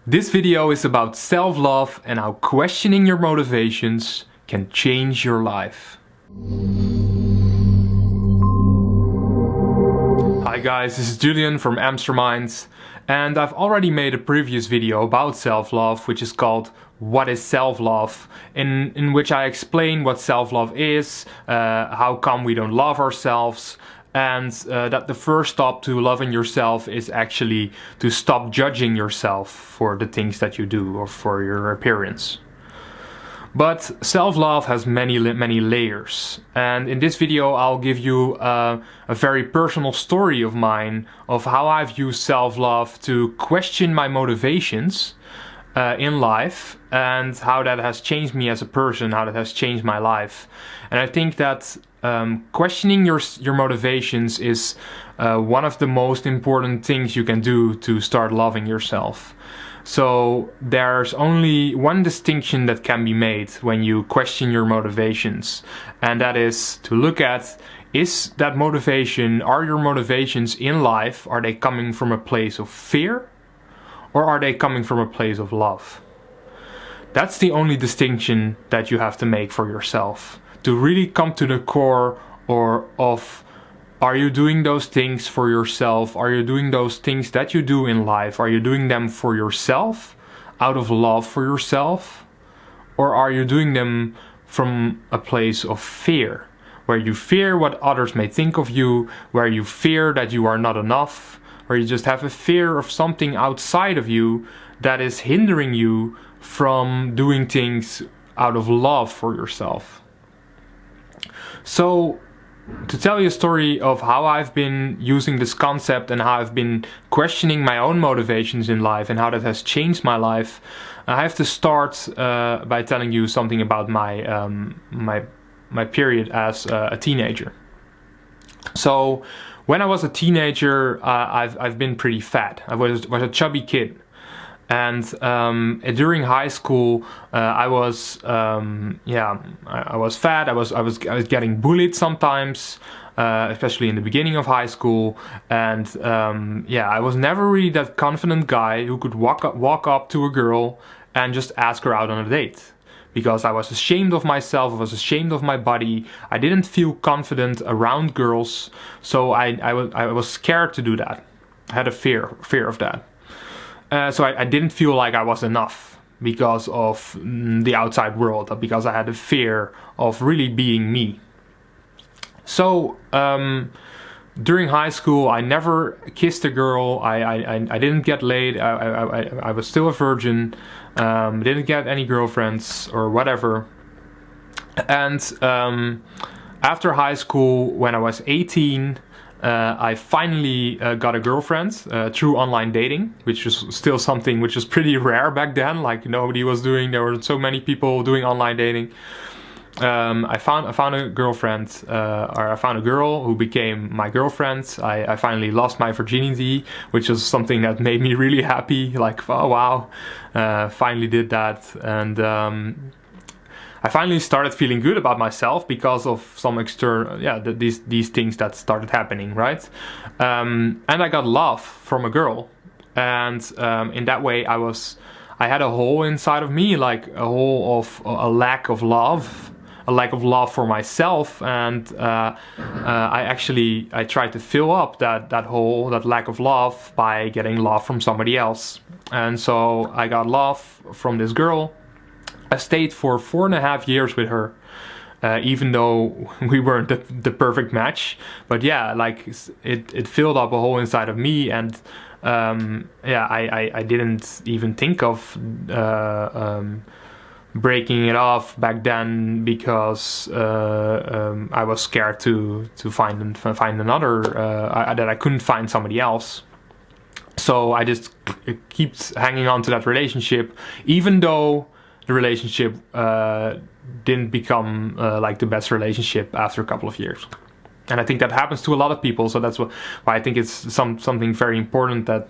This video is about self-love and how questioning your motivations can change your life. Hi guys, this is Julian from Amstermind, and I've already made a previous video about self-love, which is called What is Self-Love, in which I explain what self-love is, how come we don't love ourselves, and that the first step to loving yourself is actually to stop judging yourself for the things that you do or for your appearance. But self-love has many layers, and in this video I'll give you a very personal story of mine of how I've used self-love to question my motivations in life, and how that has changed me as a person, how that has changed my life. And I think that questioning your motivations is one of the most important things you can do to start loving yourself. So there's only one distinction that can be made when you question your motivations, and that is to look at, is that motivation, are your motivations in life, are they coming from a place of fear or are they coming from a place of love? That's the only distinction that you have to make for yourself, to really come to the core of, are you doing those things for yourself? Are you doing those things that you do in life? Are you doing them for yourself, out of love for yourself? Or are you doing them from a place of fear, where you fear what others may think of you, where you fear that you are not enough, where you just have a fear of something outside of you that is hindering you from doing things out of love for yourself? So, to tell you a story of how I've been using this concept and how I've been questioning my own motivations in life and how that has changed my life, I have to start by telling you something about my my period as a teenager. So, when I was a teenager, I've been pretty fat. I was a chubby kid. And during high school, I was fat. I was getting bullied sometimes, especially in the beginning of high school. And I was never really that confident guy who could walk up to a girl and just ask her out on a date, because I was ashamed of myself. I was ashamed of my body. I didn't feel confident around girls, so I was scared to do that. I had a fear of that. So I didn't feel like I was enough because of the outside world, because I had a fear of really being me. So during high school, I never kissed a girl. I didn't get laid. I was still a virgin. Didn't get any girlfriends or whatever. And after high school, when I was 18, I finally got a girlfriend through online dating, which was still something which was pretty rare back then. Like, nobody was doing. There were so many people doing online dating. I found a girlfriend, or I found a girl who became my girlfriend. I finally lost my virginity, which was something that made me really happy. Like, oh wow, finally did that. And I finally started feeling good about myself because of some external, these things that started happening, right? And I got love from a girl, and in that way I had a hole inside of me, like a hole of a lack of love for myself, and I tried to fill up that hole, that lack of love, by getting love from somebody else. And so I got love from this girl. I stayed for 4.5 years with her, even though we weren't the perfect match. But yeah, like it filled up a hole inside of me, and I didn't even think of breaking it off back then, because I was scared to find another, that I couldn't find somebody else. So I just keep hanging on to that relationship, even though the relationship didn't become like the best relationship after a couple of years. And I think that happens to a lot of people, so that's why I think it's something very important, that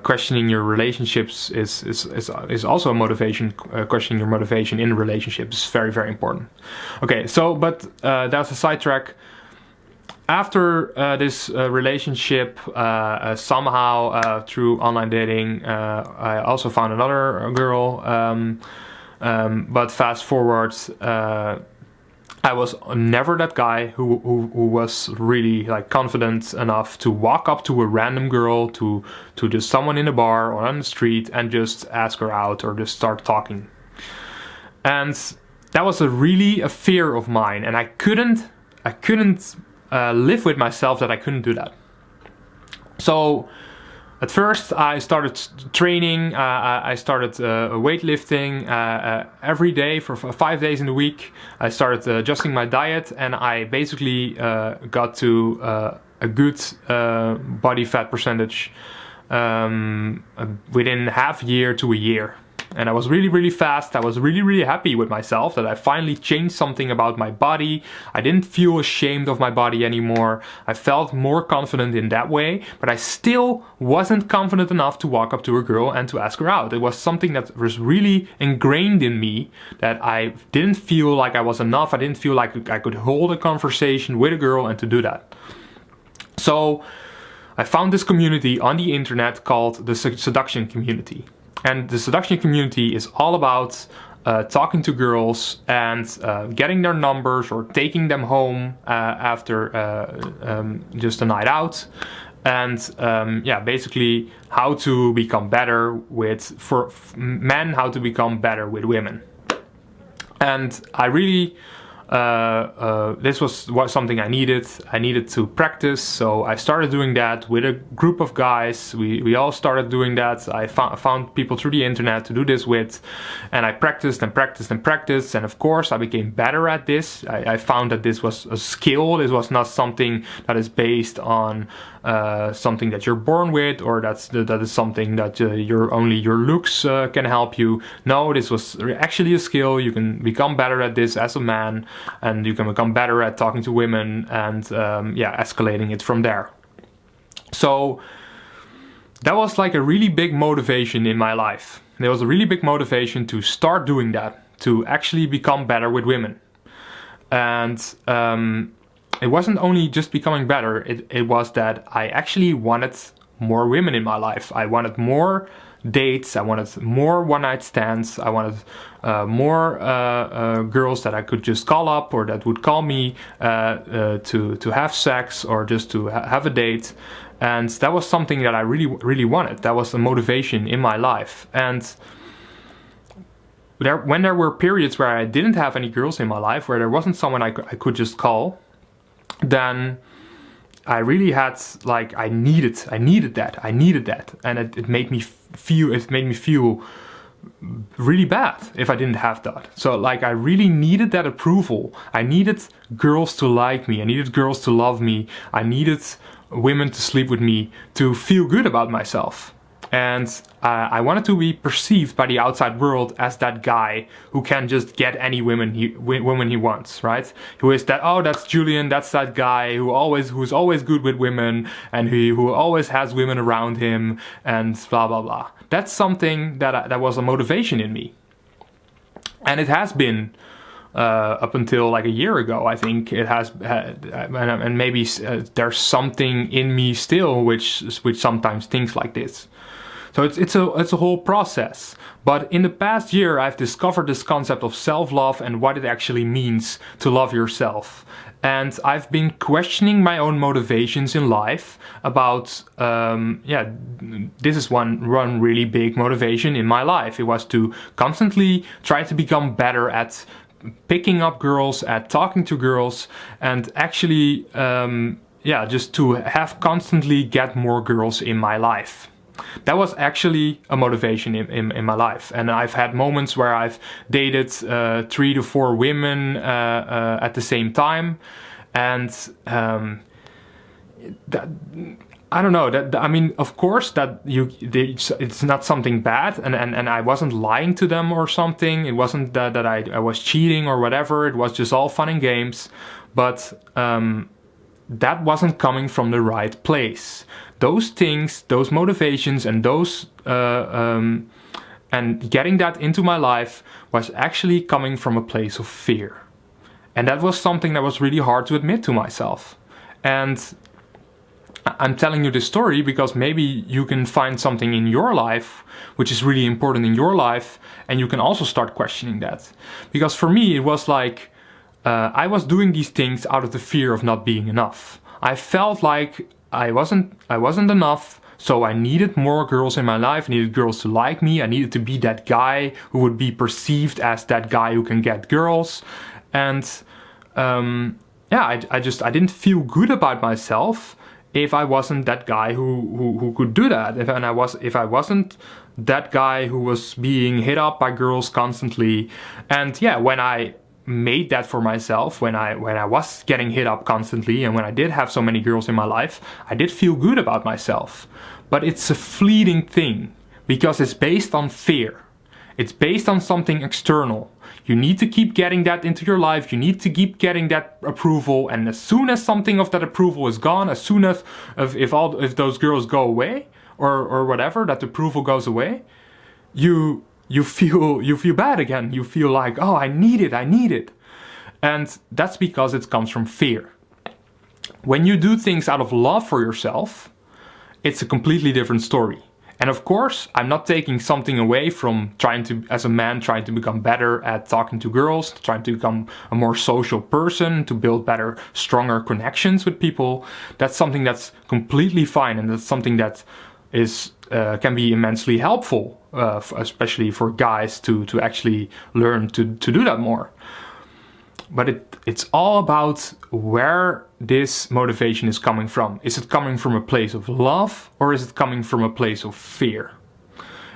questioning your relationships is also a motivation. Questioning your motivation in relationships is very, very important. Okay, so but that's a sidetrack. after this relationship, somehow through online dating, I also found another girl. But fast forward, I was never that guy who was really like confident enough to walk up to a random girl, to just someone in a bar or on the street and just ask her out or just start talking. And that was really a fear of mine, and I couldn't live with myself that I couldn't do that. So at first I started training, I started weightlifting every day for 5 days in the week. I started adjusting my diet, and I basically got to a good body fat percentage within half year to a year. And I was really fast. I was really happy with myself that I finally changed something about my body. I didn't feel ashamed of my body anymore. I felt more confident in that way, but I still wasn't confident enough to walk up to a girl and to ask her out. It was something that was really ingrained in me, that I didn't feel like I was enough. I didn't feel like I could hold a conversation with a girl and to do that. So I found this community on the internet called the seduction community. And the seduction community is all about talking to girls and getting their numbers or taking them home after just a night out. And basically how to become better for men, how to become better with women. And I really this was something I needed. I needed to practice, so I started doing that with a group of guys. We all started doing that. I found people through the internet to do this with, and I practiced and practiced and practiced, and of course I became better at this. I found that this was a skill. This was not something that is based on something that you're born with, or that is something that only your looks can help you. No, this was actually a skill. You can become better at this as a man, and you can become better at talking to women and escalating it from there. So that was like a really big motivation in my life. There was a really big motivation to start doing that, to actually become better with women. And it wasn't only just becoming better, it was that I actually wanted more women in my life. I wanted more dates, I wanted more one-night stands, I wanted more girls that I could just call up or that would call me to have sex or just to have a date. And that was something that I really wanted. That was a motivation in my life. And when there were periods where I didn't have any girls in my life, where there wasn't someone I could just call, then I really had, like, I needed that, and it made me feel really bad if I didn't have that. So like, I really needed that approval. I needed girls to like me. I needed girls to love me. I needed women to sleep with me to feel good about myself. And I wanted to be perceived by the outside world as that guy who can just get any woman he wants, right? Who is that? Oh, that's Julian. That's that guy who's always good with women and who always has women around him and blah blah blah. That's something that was a motivation in me, and it has been up until like a year ago. I think it has, and maybe there's something in me still which sometimes thinks like this. So it's a whole process. But in the past year, I've discovered this concept of self-love and what it actually means to love yourself. And I've been questioning my own motivations in life about, this is one really big motivation in my life. It was to constantly try to become better at picking up girls, at talking to girls, and actually, just to have constantly get more girls in my life. That was actually a motivation in my life. And I've had moments where I've dated 3 to 4 women at the same time. And I don't know. I mean, of course, it's not something bad. And I wasn't lying to them or something. It wasn't that I was cheating or whatever. It was just all fun and games. But that wasn't coming from the right place. Those things, those motivations, and and getting that into my life was actually coming from a place of fear. And that was something that was really hard to admit to myself. And I'm telling you this story because maybe you can find something in your life which is really important in your life, and you can also start questioning that. Because for me, it was like I was doing these things out of the fear of not being enough. I felt like I wasn't enough, so I needed more girls in my life. I needed girls to like me. I needed to be that guy who would be perceived as that guy who can get girls. And I didn't feel good about myself if I wasn't that guy who could do that. If I wasn't that guy who was being hit up by girls constantly. And yeah, when I made that for myself, when I was getting hit up constantly, and when I did have so many girls in my life, I did feel good about myself. But it's a fleeting thing because it's based on fear. It's based on something external. You need to keep getting that into your life. You need to keep getting that approval. And as soon as something of that approval is gone, as soon as if those girls go away or whatever, that approval goes away, you feel bad again. You feel like, oh, I need it. And that's because it comes from fear. When you do things out of love for yourself, it's a completely different story. And of course, I'm not taking something away from as a man, trying to become better at talking to girls, trying to become a more social person, to build better, stronger connections with people. That's something that's completely fine, and that's something that can be immensely helpful, especially for guys to actually learn to do that more. But it's all about where this motivation is coming from. Is it coming from a place of love, or is it coming from a place of fear?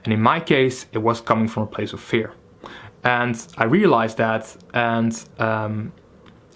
And in my case, it was coming from a place of fear. And I realized that, and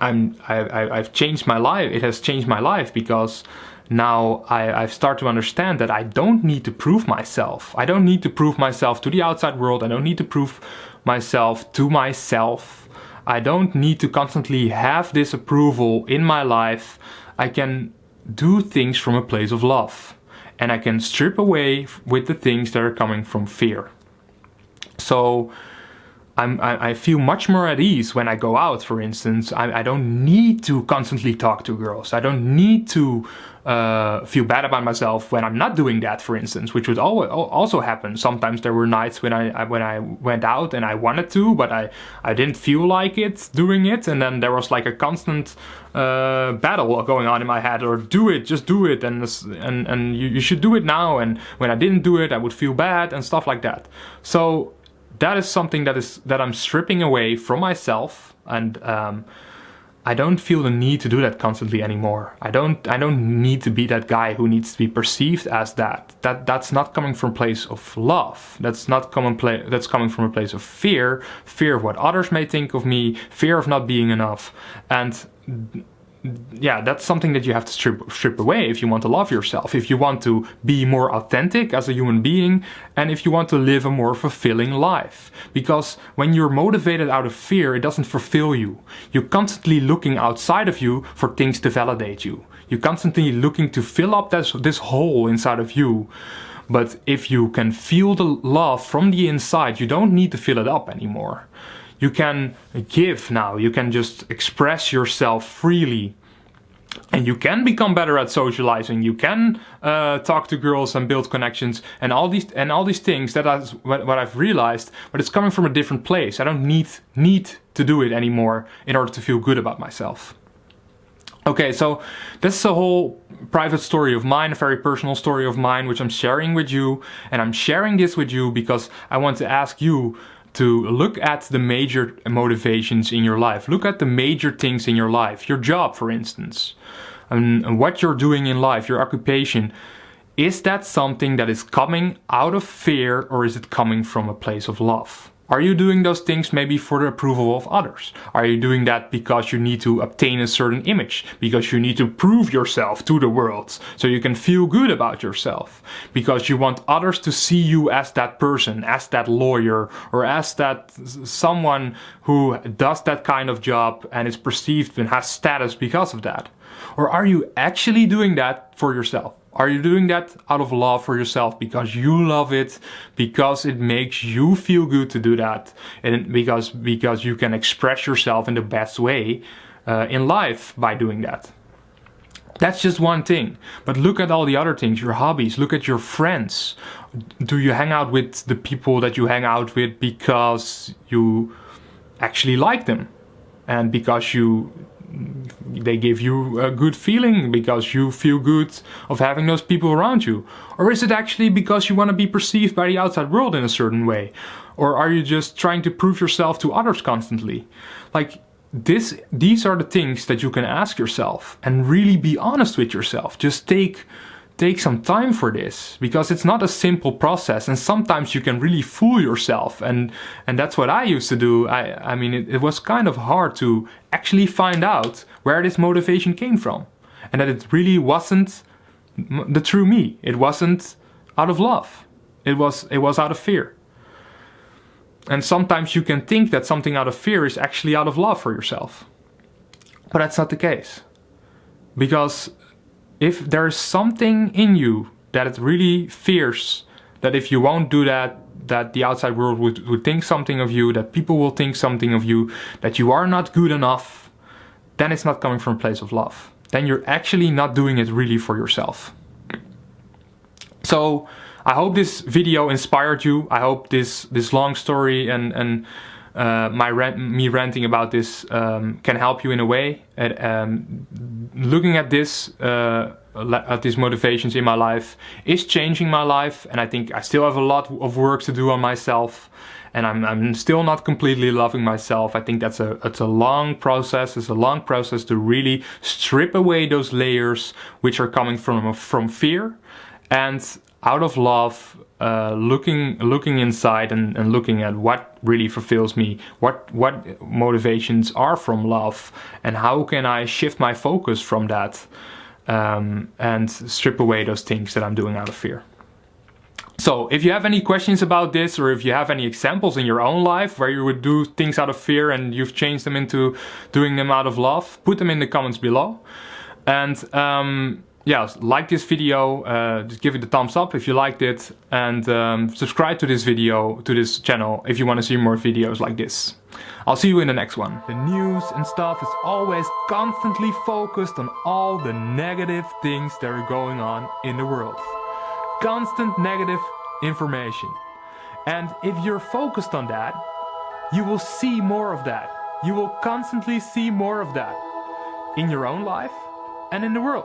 I've changed my life. It has changed my life because now I've started to understand that I don't need to prove myself. I don't need to prove myself to the outside world. I don't need to prove myself to myself. I don't need to constantly have this approval in my life. I can do things from a place of love. And I can strip away with the things that are coming from fear. So I feel much more at ease when I go out, for instance. I don't need to constantly talk to girls. I don't need to feel bad about myself when I'm not doing that, for instance, which would also happen. Sometimes there were nights when I went out and I wanted to, but I didn't feel like doing it. And then there was like a constant battle going on in my head, or just do it, and you should do it now. And when I didn't do it, I would feel bad and stuff like that. So that is something that I'm stripping away from myself, and I don't feel the need to do that constantly anymore. I don't need to be that guy who needs to be perceived as that. That's not coming from a place of love. That's coming from a place of fear of what others may think of me, fear of not being enough. And yeah, that's something that you have to strip away if you want to love yourself, if you want to be more authentic as a human being, and if you want to live a more fulfilling life. Because when you're motivated out of fear, it doesn't fulfill you. You're constantly looking outside of you for things to validate you. You're constantly looking to fill up this hole inside of you. But if you can feel the love from the inside, you don't need to fill it up anymore. You can give now. You can just express yourself freely. And you can become better at socializing. You can talk to girls and build connections and all these things. That's what I've realized. But it's coming from a different place. I don't need to do it anymore in order to feel good about myself. Okay, so this is a whole private story of mine, a very personal story of mine, which I'm sharing with you. And I'm sharing this with you because I want to ask you to look at the major motivations in your life. Look at the major things in your life. Your job, for instance, and what you're doing in life, your occupation. Is that something that is coming out of fear, or is it coming from a place of love? Are you doing those things maybe for the approval of others? Are you doing that because you need to obtain a certain image? Because you need to prove yourself to the world so you can feel good about yourself? Because you want others to see you as that person, as that lawyer, or as that someone who does that kind of job and is perceived and has status because of that? Or are you actually doing that for yourself? Are you doing that out of love for yourself because you love it, because it makes you feel good to do that, and because you can express yourself in the best way in life by doing that? That's just one thing. But look at all the other things, your hobbies, look at your friends. Do you hang out with the people that you hang out with because you actually like them? And because they give you a good feeling, because you feel good of having those people around you? Or is it actually because you want to be perceived by the outside world in a certain way? Or are you just trying to prove yourself to others constantly? Like, these are the things that you can ask yourself and really be honest with yourself. Just take some time for this, because it's not a simple process, and sometimes you can really fool yourself, and that's what I used to do. I mean, it was kind of hard to actually find out where this motivation came from, and that it really wasn't the true me. It wasn't out of love. It was out of fear. And sometimes you can think that something out of fear is actually out of love for yourself. But that's not the case. Because if there is something in you that it really fears that if you won't do that, that the outside world would think something of you, that people will think something of you, that you are not good enough, then it's not coming from a place of love. Then you're actually not doing it really for yourself. So I hope this video inspired you. I hope this long story and me ranting about this can help you in a way. Looking at these motivations in my life is changing my life, and I think I still have a lot of work to do on myself, and I'm still not completely loving myself. I think it's a long process. It's a long process to really strip away those layers which are coming from fear, and out of love, looking inside and looking at what really fulfills me, what motivations are from love, and how can I shift my focus from that, and strip away those things that I'm doing out of fear. So if you have any questions about this, or if you have any examples in your own life where you would do things out of fear and you've changed them into doing them out of love, put them in the comments below. And yeah, like this video, just give it a thumbs up if you liked it, and subscribe to this video, to this channel, if you want to see more videos like this. I'll see you in the next one. The news and stuff is always constantly focused on all the negative things that are going on in the world. Constant negative information. And if you're focused on that, you will see more of that. You will constantly see more of that in your own life and in the world.